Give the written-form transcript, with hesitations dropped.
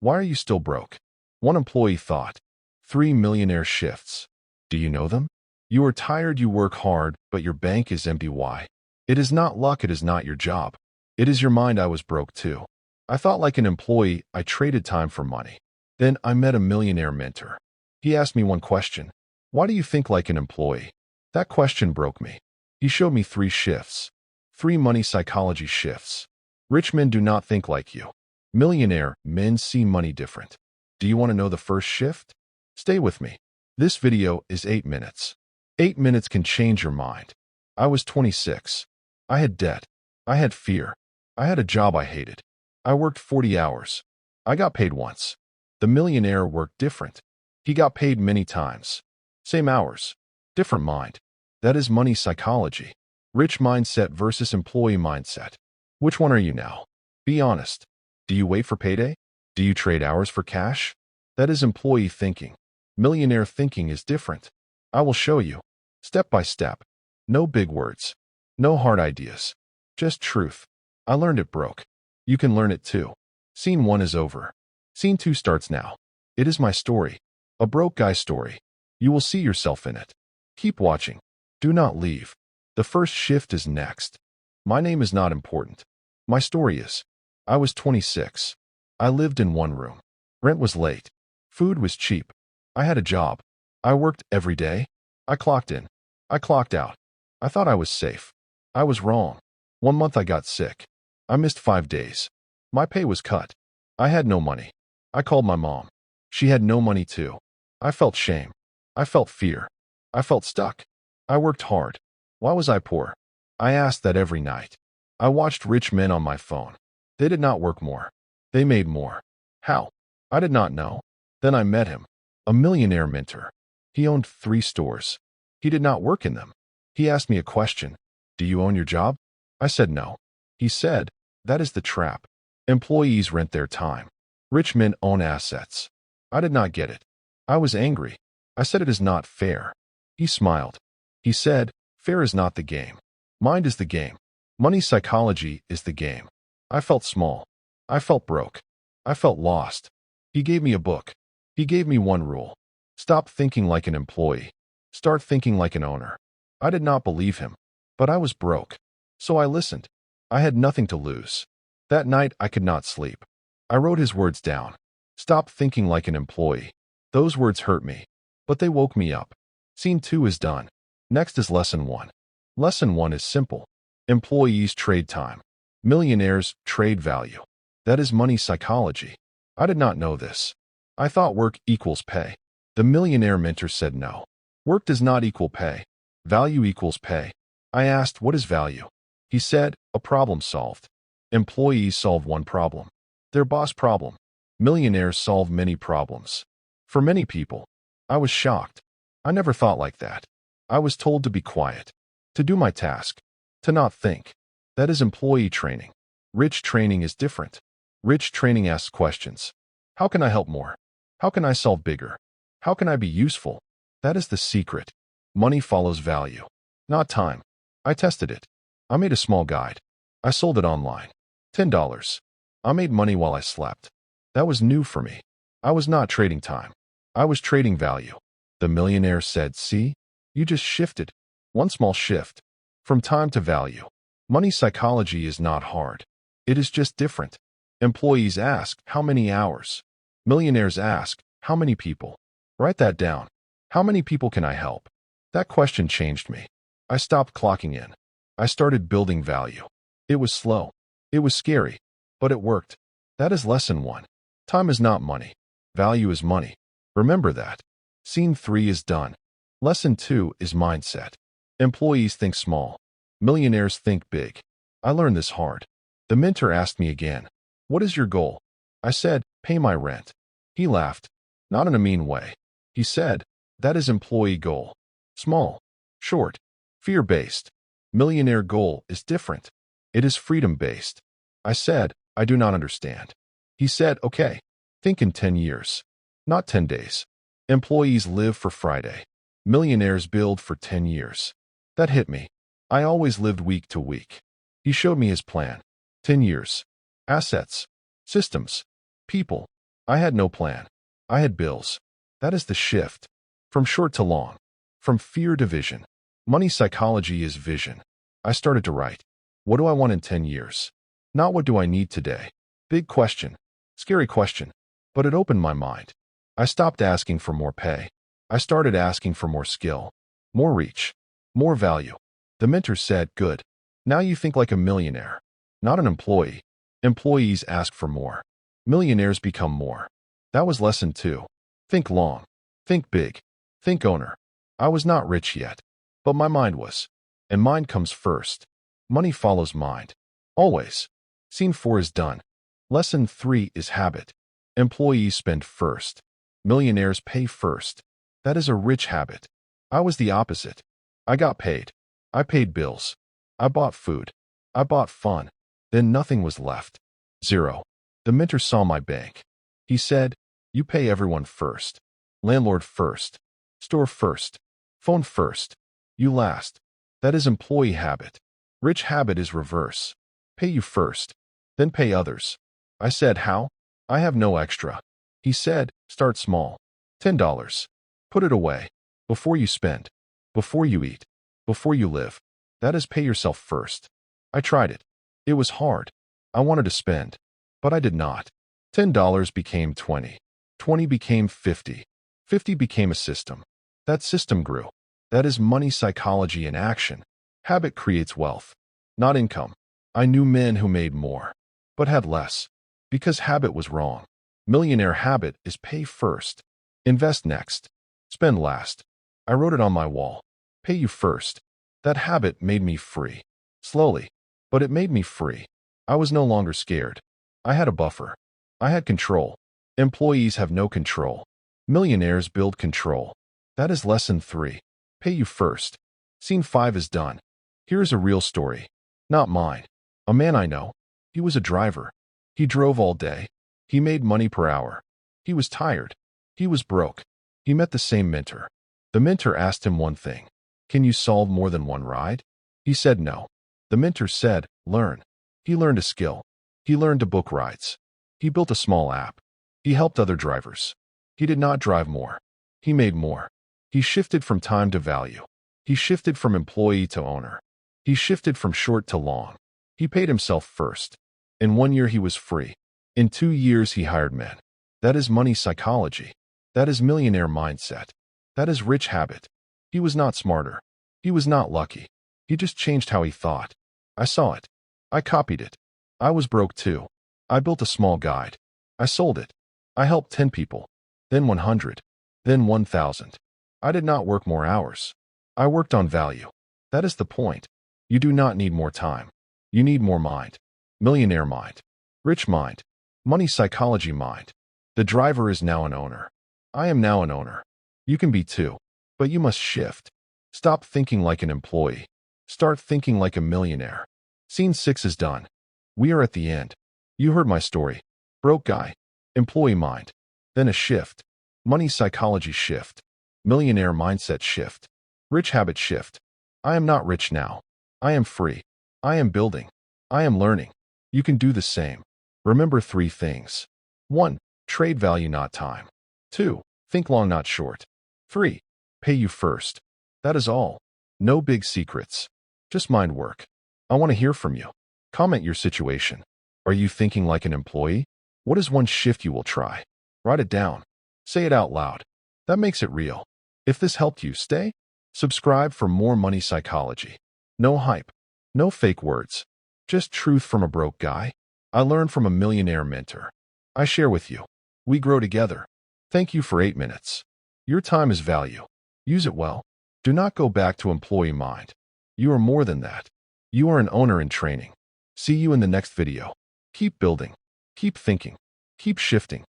Why are you still broke? One employee thought. 3 millionaire shifts. Do you know them? You are tired, you work hard, but your bank is empty. Why? It is not luck, it is not your job. It is your mind. I was broke too. I thought like an employee, I traded time for money. Then I met a millionaire mentor. He asked me one question. Why do you think like an employee? That question broke me. He showed me 3 shifts. 3 money psychology shifts. Rich men do not think like you. Millionaire men see money different. Do you want to know the first shift? Stay with me. This video is 8 minutes. 8 minutes can change your mind. I was 26. I had debt. I had fear. I had a job I hated. I worked 40 hours. I got paid once. The millionaire worked different. He got paid many times. Same hours. Different mind. That is money psychology. Rich mindset versus employee mindset. Which one are you now? Be honest. Do you wait for payday? Do you trade hours for cash? That is employee thinking. Millionaire thinking is different. I will show you. Step by step. No big words. No hard ideas. Just truth. I learned it broke. You can learn it too. Scene 1 is over. Scene 2 starts now. It is my story. A broke guy story. You will see yourself in it. Keep watching. Do not leave. The first shift is next. My name is not important. My story is. I was 26. I lived in one room. Rent was late. Food was cheap. I had a job. I worked every day. I clocked in. I clocked out. I thought I was safe. I was wrong. 1 month I got sick. I missed 5 days. My pay was cut. I had no money. I called my mom. She had no money too. I felt shame. I felt fear. I felt stuck. I worked hard. Why was I poor? I asked that every night. I watched rich men on my phone. They did not work more. They made more. How? I did not know. Then I met him. A millionaire mentor. He owned 3 stores. He did not work in them. He asked me a question. Do you own your job? I said no. He said, that is the trap. Employees rent their time. Rich men own assets. I did not get it. I was angry. I said it is not fair. He smiled. He said, fair is not the game. Mind is the game. Money psychology is the game. I felt small. I felt broke. I felt lost. He gave me a book. He gave me one rule. Stop thinking like an employee. Start thinking like an owner. I did not believe him, but I was broke. So I listened. I had nothing to lose. That night I could not sleep. I wrote his words down. Stop thinking like an employee. Those words hurt me, but they woke me up. Scene 2 is done. Next is lesson 1. Lesson 1 is simple. Employees trade time. Millionaires trade value. That is money psychology. I did not know this. I thought work equals pay. The millionaire mentor said no. Work does not equal pay. Value equals pay. I asked, what is value? He said, a problem solved. Employees solve one problem. Their boss problem. Millionaires solve many problems. For many people. I was shocked. I never thought like that. I was told to be quiet. To do my task. To not think. That is employee training. Rich training is different. Rich training asks questions. How can I help more? How can I solve bigger? How can I be useful? That is the secret. Money follows value, not time. I tested it. I made a small guide. I sold it online. $10. I made money while I slept. That was new for me. I was not trading time. I was trading value. The millionaire said, see, you just shifted. One small shift. From time to value. Money psychology is not hard. It is just different. Employees ask, how many hours? Millionaires ask, how many people? Write that down. How many people can I help? That question changed me. I stopped clocking in. I started building value. It was slow. It was scary, but it worked. That is lesson 1. Time is not money. Value is money. Remember that. Scene 3 is done. Lesson 2 is mindset. Employees think small. Millionaires think big. I learned this hard. The mentor asked me again, what is your goal? I said, pay my rent. He laughed. Not in a mean way. He said, that is employee goal. Small, short, fear-based. Millionaire goal is different. It is freedom-based. I said, I do not understand. He said, okay, think in 10 years, not 10 days. Employees live for Friday. Millionaires build for 10 years. That hit me. I always lived week to week. He showed me his plan. 10 years. Assets. Systems. People. I had no plan. I had bills. That is the shift. From short to long. From fear to vision. Money psychology is vision. I started to write. What do I want in 10 years? Not what do I need today? Big question. Scary question. But it opened my mind. I stopped asking for more pay. I started asking for more skill, more reach, more value. The mentor said, good. Now you think like a millionaire, not an employee. Employees ask for more. Millionaires become more. That was lesson 2. Think long. Think big. Think owner. I was not rich yet, but my mind was. And mind comes first. Money follows mind. Always. Scene 4 is done. Lesson 3 is habit. Employees spend first. Millionaires pay first. That is a rich habit. I was the opposite. I got paid. I paid bills. I bought food. I bought fun. Then nothing was left. Zero. The mentor saw my bank. He said, you pay everyone first. Landlord first. Store first. Phone first. You last. That is employee habit. Rich habit is reverse. Pay you first. Then pay others. I said, how? I have no extra. He said, start small. $10. Put it away. Before you spend. Before you eat. Before you live. That is pay yourself first. I tried it. It was hard. I wanted to spend. But I did not. $10 became 20. 20 became 50. 50 became a system. That system grew. That is money psychology in action. Habit creates wealth, not income. I knew men who made more, but had less. Because habit was wrong. Millionaire habit is pay first. Invest next. Spend last. I wrote it on my wall. Pay you first. That habit made me free. Slowly. But it made me free. I was no longer scared. I had a buffer. I had control. Employees have no control. Millionaires build control. That is lesson 3. Pay you first. Scene 5 is done. Here is a real story. Not mine. A man I know. He was a driver. He drove all day. He made money per hour. He was tired. He was broke. He met the same mentor. The mentor asked him one thing. Can you solve more than one ride? He said no. The mentor said, learn. He learned a skill. He learned to book rides. He built a small app. He helped other drivers. He did not drive more. He made more. He shifted from time to value. He shifted from employee to owner. He shifted from short to long. He paid himself first. In 1 year, he was free. In 2 years, he hired men. That is money psychology. That is millionaire mindset. That is rich habit. He was not smarter. He was not lucky. He just changed how he thought. I saw it. I copied it. I was broke too. I built a small guide. I sold it. I helped 10 people. Then 100. Then 1,000. I did not work more hours. I worked on value. That is the point. You do not need more time. You need more mind. Millionaire mind. Rich mind. Money psychology mind. The driver is now an owner. I am now an owner. You can be too. But you must shift. Stop thinking like an employee. Start thinking like a millionaire. Scene 6 is done. We are at the end. You heard my story. Broke guy. Employee mind. Then a shift. Money psychology shift. Millionaire mindset shift. Rich habit shift. I am not rich now. I am free. I am building. I am learning. You can do the same. Remember 3 things. 1. Trade value, not time. 2. Think long, not short. 3. Pay you first. That is all. No big secrets. Just mind work. I want to hear from you. Comment your situation. Are you thinking like an employee? What is one shift you will try? Write it down. Say it out loud. That makes it real. If this helped you, stay. Subscribe for more money psychology. No hype. No fake words. Just truth from a broke guy. I learned from a millionaire mentor. I share with you. We grow together. Thank you for 8 minutes. Your time is value. Use it well. Do not go back to employee mind. You are more than that. You are an owner in training. See you in the next video. Keep building. Keep thinking. Keep shifting.